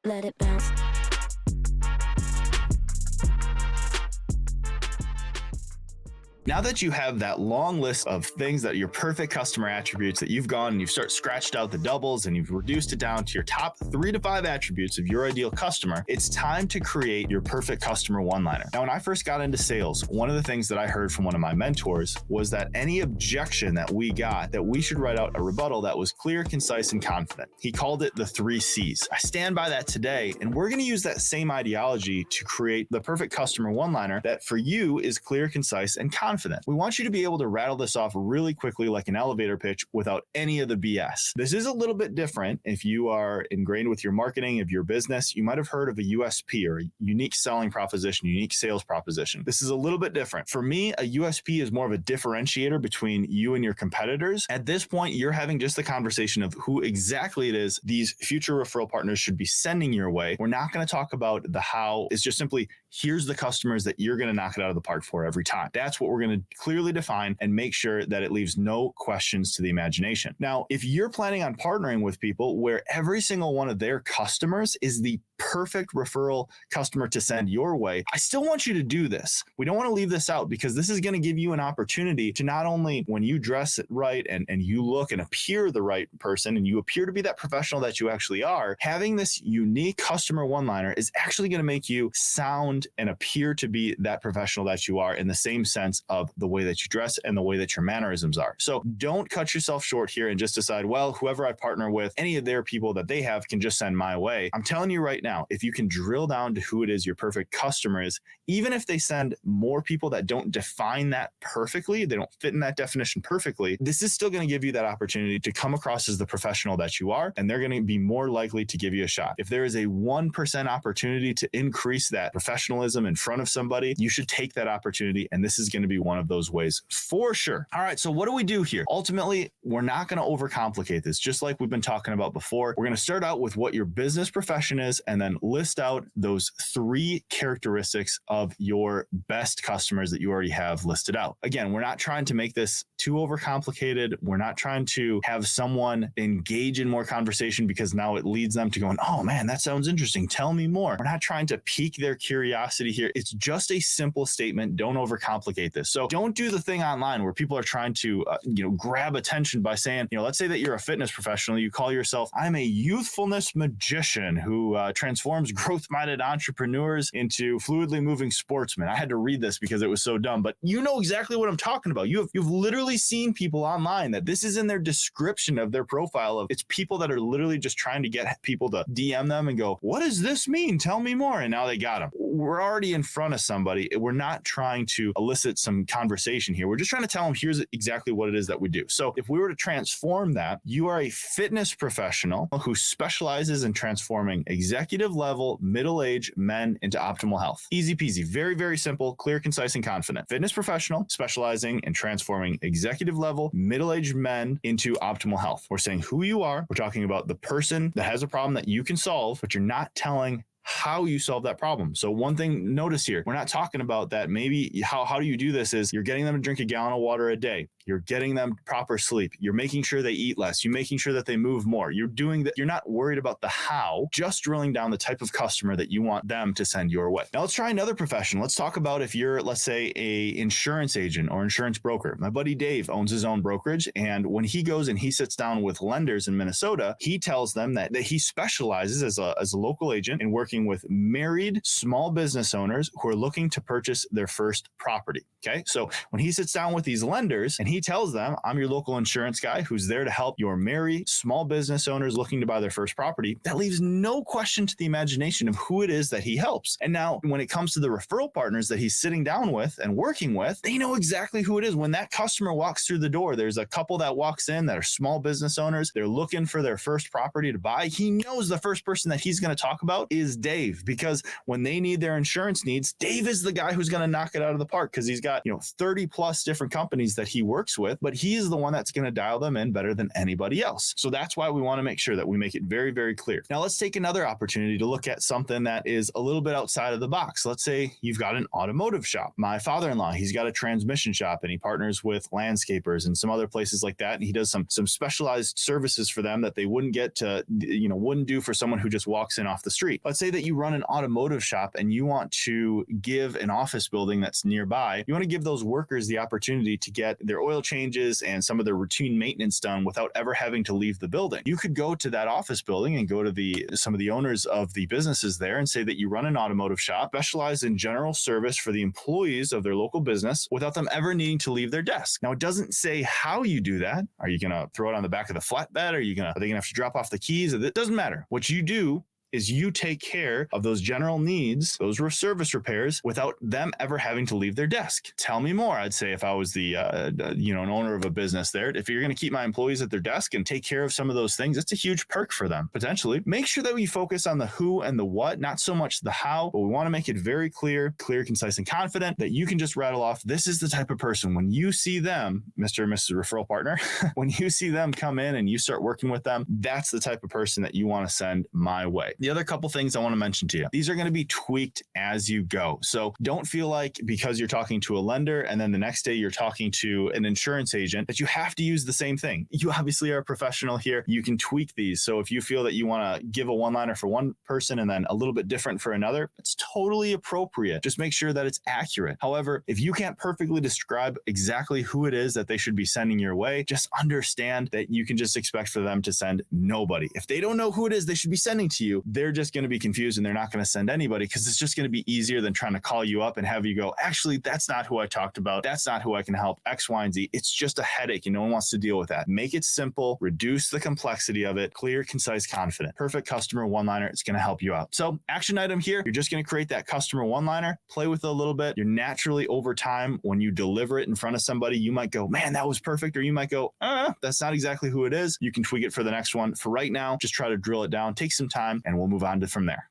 let it bounce. Now that you have that long list of things that are your perfect customer attributes, that you've gone and you've scratched out the doubles and you've reduced it down to your top 3 to 5 attributes of your ideal customer, it's time to create your perfect customer one-liner. Now, when I first got into sales, one of the things that I heard from one of my mentors was that any objection that we got, that we should write out a rebuttal that was clear, concise, and confident. He called it the 3C's. I stand by that today, and we're going to use that same ideology to create the perfect customer one-liner that for you is clear, concise, and confident. We want you to be able to rattle this off really quickly like an elevator pitch without any of the BS. This is a little bit different if you are ingrained with your marketing of your business. You might have heard of a USP, or a unique selling proposition, unique sales proposition. This is a little bit different. For me, a USP is more of a differentiator between you and your competitors. At this point, you're having just the conversation of who exactly it is these future referral partners should be sending your way. We're not going to talk about the how. It's just simply, here's the customers that you're going to knock it out of the park for every time. That's what we're going to clearly define and make sure that it leaves no questions to the imagination. Now, if you're planning on partnering with people where every single one of their customers is the perfect referral customer to send your way, I still want you to do this. We don't want to leave this out, because this is going to give you an opportunity to not only, when you dress it right and you look and appear the right person and you appear to be that professional that you actually are, having this unique customer one-liner is actually going to make you sound and appear to be that professional that you are, in the same sense of the way that you dress and the way that your mannerisms are. So don't cut yourself short here and just decide, well, whoever I partner with, any of their people that they have can just send my way. I'm telling you right now, if you can drill down to who it is your perfect customer is, even if they send more people that don't define that perfectly, they don't fit in that definition perfectly, this is still going to give you that opportunity to come across as the professional that you are, and they're going to be more likely to give you a shot. If there is a 1% opportunity to increase that professionalism in front of somebody, you should take that opportunity, and this is going to be one of those ways for sure. All right, so what do we do here? Ultimately, we're not going to overcomplicate this. Just like we've been talking about before, we're going to start out with what your business profession is, and then list out those 3 characteristics of your best customers that you already have listed out. Again, we're not trying to make this too overcomplicated. We're not trying to have someone engage in more conversation because now it leads them to going, oh man, that sounds interesting. Tell me more. We're not trying to pique their curiosity here. It's just a simple statement. Don't overcomplicate this. So don't do the thing online where people are trying to, grab attention by saying, let's say that you're a fitness professional. You call yourself, I'm a youthfulness magician who transforms growth-minded entrepreneurs into fluidly moving sportsmen. I had to read this because it was so dumb, but you know exactly what I'm talking about. You've literally seen people online that this is in their description of their profile. It's people that are literally just trying to get people to DM them and go, what does this mean? Tell me more. And now they got them. We're already in front of somebody. We're not trying to elicit some conversation here. We're just trying to tell them, here's exactly what it is that we do. So if we were to transform that, you are a fitness professional who specializes in transforming executive level, middle-aged men into optimal health. Easy peasy. Very, very simple, clear, concise, and confident. Fitness professional specializing in transforming executive level, middle-aged men into optimal health. We're saying who you are. We're talking about the person that has a problem that you can solve, but you're not telling how you solve that problem. So one thing, notice here, we're not talking about that. Maybe how do you do this is you're getting them to drink a gallon of water a day. You're getting them proper sleep. You're making sure they eat less. You're making sure that they move more. You're doing that. You're not worried about the how, just drilling down the type of customer that you want them to send your way. Now let's try another profession. Let's talk about if you're, let's say, a insurance agent or insurance broker. My buddy Dave owns his own brokerage. And when he goes and he sits down with lenders in Minnesota, he tells them that he specializes as a local agent in working with married small business owners who are looking to purchase their first property. Okay. So when he sits down with these lenders and he tells them, I'm your local insurance guy who's there to help your married small business owners looking to buy their first property, that leaves no question to the imagination of who it is that he helps. And now when it comes to the referral partners that he's sitting down with and working with, they know exactly who it is. When that customer walks through the door, there's a couple that walks in that are small business owners. They're looking for their first property to buy. He knows the first person that he's going to talk about is Dave, because when they need their insurance needs, Dave is the guy who's going to knock it out of the park because he's got, 30 plus different companies that he works works with, but he is the one that's going to dial them in better than anybody else. So that's why we want to make sure that we make it very, very clear. Now let's take another opportunity to look at something that is a little bit outside of the box. Let's say you've got an automotive shop. My father-in-law, he's got a transmission shop and he partners with landscapers and some other places like that. And he does some specialized services for them that they wouldn't get to, wouldn't do for someone who just walks in off the street. Let's say that you run an automotive shop and you want to give an office building that's nearby, you want to give those workers the opportunity to get their oil changes and some of their routine maintenance done without ever having to leave the building. You could go to that office building and go to some of the owners of the businesses there and say that you run an automotive shop, specialize in general service for the employees of their local business without them ever needing to leave their desk. Now, it doesn't say how you do that. Are you going to throw it on the back of the flatbed? Are they going to have to drop off the keys? It doesn't matter. What you do is you take care of those general needs, those service repairs, without them ever having to leave their desk. Tell me more. I'd say if I was an owner of a business there, if you're going to keep my employees at their desk and take care of some of those things, it's a huge perk for them, potentially. Make sure that we focus on the who and the what, not so much the how, but we want to make it very clear, concise, and confident that you can just rattle off, this is the type of person, when you see them, Mr. and Mrs. Referral Partner, when you see them come in and you start working with them, that's the type of person that you want to send my way. The other couple things I want to mention to you, these are going to be tweaked as you go. So don't feel like because you're talking to a lender and then the next day you're talking to an insurance agent that you have to use the same thing. You obviously are a professional here. You can tweak these. So if you feel that you want to give a one-liner for one person and then a little bit different for another, it's totally appropriate. Just make sure that it's accurate. However, if you can't perfectly describe exactly who it is that they should be sending your way, just understand that you can just expect for them to send nobody. If they don't know who it is they should be sending to you, they're just going to be confused and they're not going to send anybody because it's just going to be easier than trying to call you up and have you go, actually, that's not who I talked about. That's not who I can help, X, Y, and Z. It's just a headache and no one wants to deal with that. Make it simple, reduce the complexity of it, clear, concise, confident. Perfect customer one-liner. It's going to help you out. So action item here, you're just going to create that customer one-liner, play with it a little bit. You're naturally over time, when you deliver it in front of somebody, you might go, man, that was perfect. Or you might go, that's not exactly who it is. You can tweak it for the next one. For right now, just try to drill it down, take some time, and we'll move on from there.